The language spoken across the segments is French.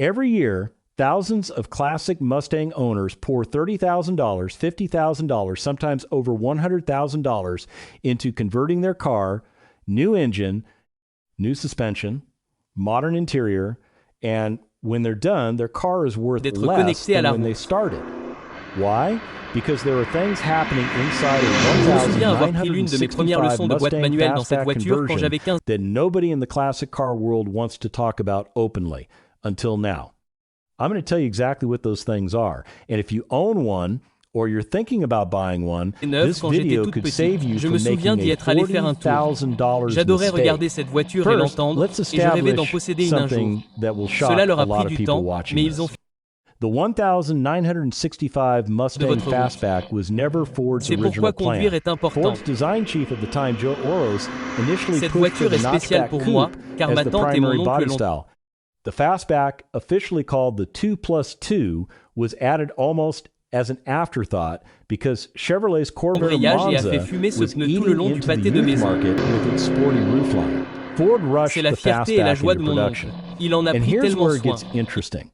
Every year, thousands of classic Mustang owners pour $30,000, $50,000, sometimes over $100,000 into converting their car, new engine, new suspension, modern interior, and when they're done, their car is worth less than when they started. Why? Because there are things happening inside a 1965 Mustang Fastback conversion that nobody in the classic car world wants to talk about openly until now. I'm going to tell you exactly what those things are. And if you own one or you're thinking about buying one, this video could save you from making a $40,000 J'adorais regarder cette voiture et l'entendre, et je rêvais d'en posséder une un jour. Cela leur a pris du temps, mais ils ont The 1965 Mustang Fastback was never Ford's original plan. Ford's design chief at the time, Joe Oros, initially pushed for the notchback coupe as the primary body style. The Fastback, officially called the 2+2, was added almost as an afterthought because Chevrolet's Corvair Monza was eating into the youth market with its sporty roofline. Ford rushed the Fastback into production. And here's where it gets interesting.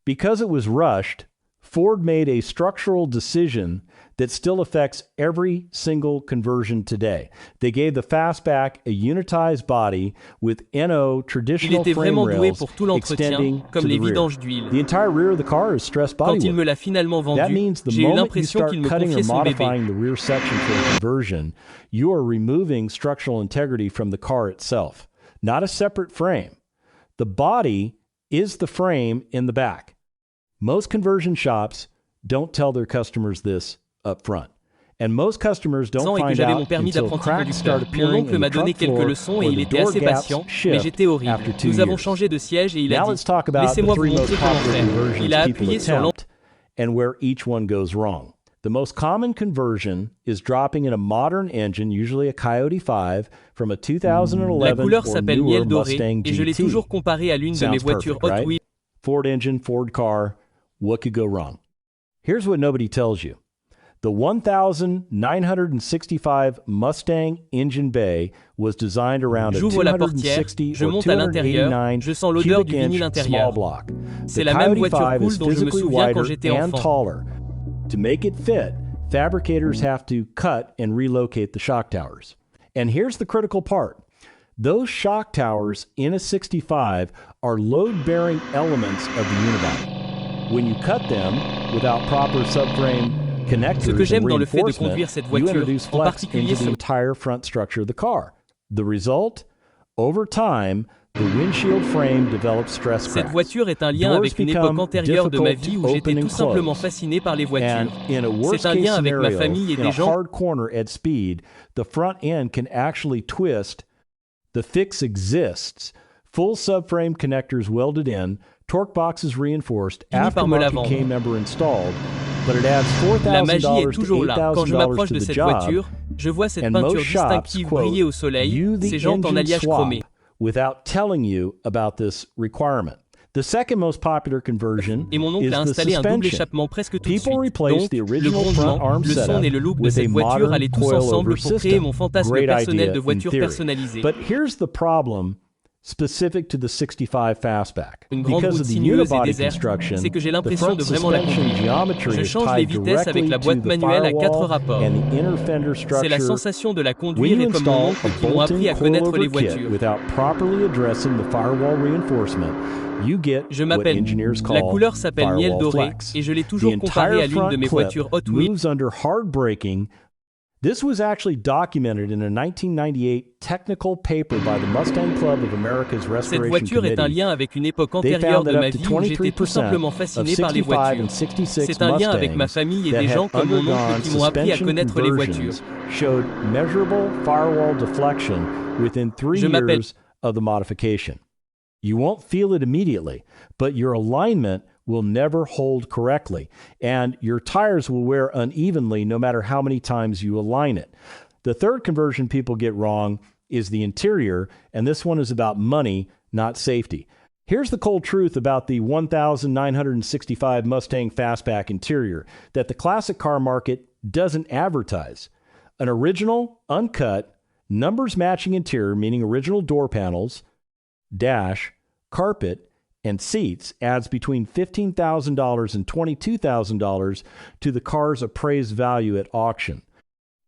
Because it was rushed, Ford made a structural decision that still affects every single conversion today. They gave the Fastback a unitized body with NO traditional frame rails extending to the rear. The entire rear of the car is stressed bodywork. That means the moment you start cutting or modifying the rear section for a conversion, you are removing structural integrity from the car itself, not a separate frame. The body is the frame in the back. Most conversion shops don't tell their customers this up front. And most customers don't find out until cracks start appearing in the trunk floor or the door gaps shift after 2 years. Now let's talk about the 3 most popular conversions people attempt and where each one goes wrong. The most common conversion is dropping in a modern engine, usually a Coyote 5, from a 2011 or newer Mustang GT. Sounds perfect, right? Ford engine, Ford car, what could go wrong? Here's what nobody tells you. The 1965 Mustang engine bay was designed around a 260 or 289 cubic inch small block. The Coyote 5 is physically wider and taller. To make it fit, fabricators have to cut and relocate the shock towers. And here's the critical part. Those shock towers in a 65 are load-bearing elements of the unibody. When you cut them without proper subframe connectors and reinforcement, you introduce flex into the entire front structure of the car. The result? Over time, the windshield frame develops stress cracks. Cette voiture est un lien avec une époque antérieure de ma vie où j'étais tout simplement fasciné par les voitures. C'est un lien avec ma famille et des gens. In a hard corner at speed, the front end can actually twist. The fix exists. Full subframe connectors welded in, torque boxes reinforced, aftermarket K-member installed, but it adds $4,000 to $8,000 to the job, and most shops quote you the engine swap without telling you about this requirement. The second most popular conversion is the suspension. People replace the original front arm setup with a modern coilover system. Great idea in theory. But here's the problem specific to the 65 Fastback. Because of the unibody construction, the front suspension geometry is tied directly to the firewall and the inner fender structure. When you install a bolt-in coilover kit without properly addressing the firewall reinforcement, you get what engineers call firewall flex. The entire front clip moves under hard braking. This was actually documented in a 1998 technical paper by the Mustang Club of America's Restoration Committee. They found that up to 23% of 65 and 66 Mustangs that had undergone suspension conversions showed measurable firewall deflection within 3 years of the modification. You won't feel it immediately, but your alignment will never hold correctly, and your tires will wear unevenly no matter how many times you align it. The third conversion people get wrong is the interior, and this one is about money, not safety. Here's the cold truth about the 1965 Mustang Fastback interior that the classic car market doesn't advertise. An original, uncut, numbers matching interior, meaning original door panels, dash, carpet, and seats adds between $15,000 and $22,000 to the car's appraised value at auction.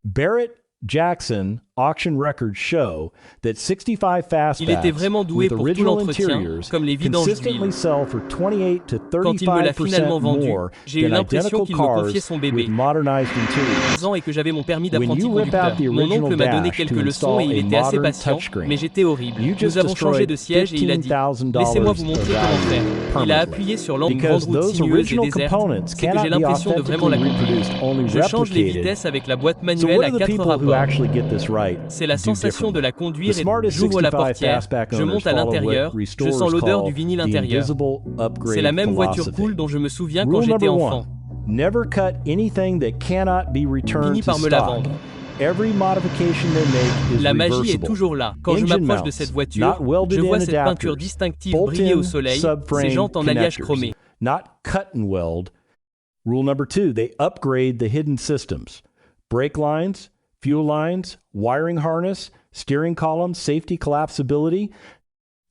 Barrett-Jackson auction records show that 65 Fastbacks with original interiors consistently sell for 28 to 35% more than identical cars with modernized interiors. Et que j'avais mon permis When d'apprenti you rip out conducteur. the Mon original oncle m'a donné dash quelques to leçons et install il a était assez modern patient, touchscreen, mais j'étais horrible. you Nous just avons changé de destroyed siège et il a dit $15,000 laissez-moi vous montrer of comment faire. value Il a permanently. appuyé sur l'angle grande Because route those sinueuse et original déserte. components C'est que j'ai cannot be l'impression de vraiment la authentically conduire. reproduced, only Je change les replicated. vitesses avec la boîte So manuelle what à do the 4 people who rapports. actually get this right C'est la do sensation de differently? la The conduire et smartest j'ouvre la 65 portière, Fastback je owners monte à follow l'intérieur, what je sens restorers l'odeur call du vinyle the intérieur. invisible upgrade C'est la même voiture philosophy. cool dont je me souviens quand Rule j'étais number enfant. 1, never cut anything that cannot be returned Fini to par me la stock. vendre. Every modification they make is La magie est reversible. toujours là. Quand je Engine m'approche de mounts, cette voiture, not welded je vois in cette peinture adapters, distinctive briller au bolt-in soleil, subframe ces jantes en alliage connectors, chromé. not cut and weld. Rule number 2, they upgrade the hidden systems. Brake lines, fuel lines, wiring harness, steering column, safety collapsibility,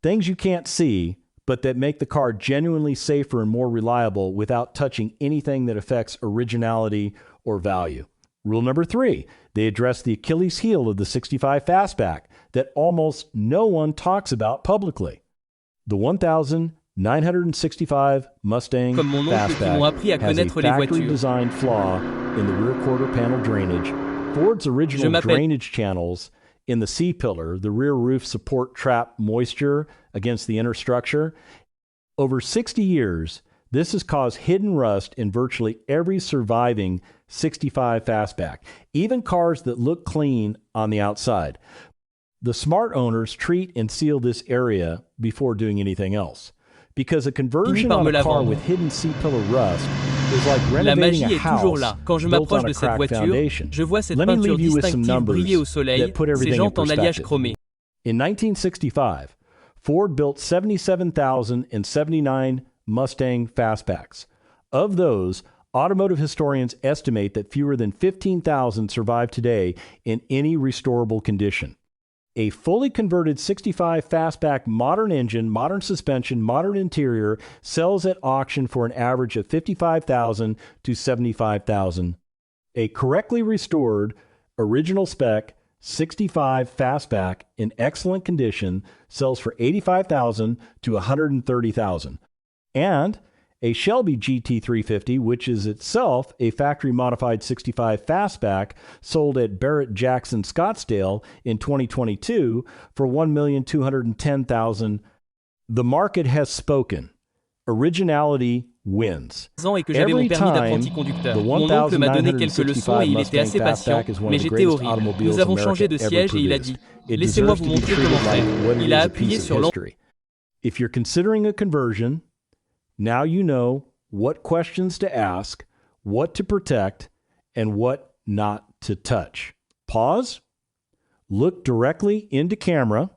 things you can't see, but that make the car genuinely safer and more reliable without touching anything that affects originality or value. Rule number 3, they address the Achilles heel of the 65 Fastback that almost no one talks about publicly. The 1965 Mustang Comme mon oncle qui m'ont appris à Fastback has a connaître les voitures. factory-designed flaw in the rear quarter panel drainage. Ford's original drainage channels in the C-pillar, the rear roof support trap moisture against the inner structure. Over 60 years, this has caused hidden rust in virtually every surviving 65 Fastback, even cars that look clean on the outside. The smart owners treat and seal this area before doing anything else. Because a conversion on a car with hidden C-pillar rust is like renovating a house built on a cracked foundation. Let me leave you with some numbers that put everything in perspective. In 1965, Ford built 77,079 Mustang Fastbacks. Of those, automotive historians estimate that fewer than 15,000 survive today in any restorable condition. A fully converted 65 Fastback modern engine, modern suspension, modern interior sells at auction for an average of $55,000 to $75,000. A correctly restored, original spec 65 Fastback in excellent condition sells for $85,000 to $130,000. And a Shelby GT350, which is itself a factory-modified 65 Fastback, sold at Barrett-Jackson Scottsdale in 2022 for $1,210,000. The market has spoken. Originality wins. Et que j'avais mon permis d'apprenti conducteur. Mon oncle m'a donné quelques leçons et il était assez patient, mais j'étais horrible. Nous avons changé de siège et il a dit laissez-moi vous montrer comment faire. Il a appuyé sur l'angle. If you're considering a conversion, now you know what questions to ask, what to protect, and what not to touch. Pause. Look directly into camera.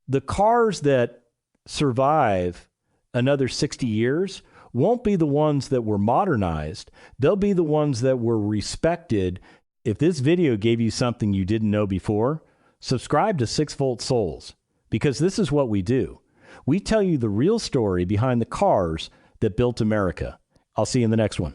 The cars that survive another 60 years won't be the ones that were modernized. They'll be the ones that were respected. If this video gave you something you didn't know before, subscribe to 6 Volt Souls, because this is what we do. We tell you the real story behind the cars that built America. I'll see you in the next one.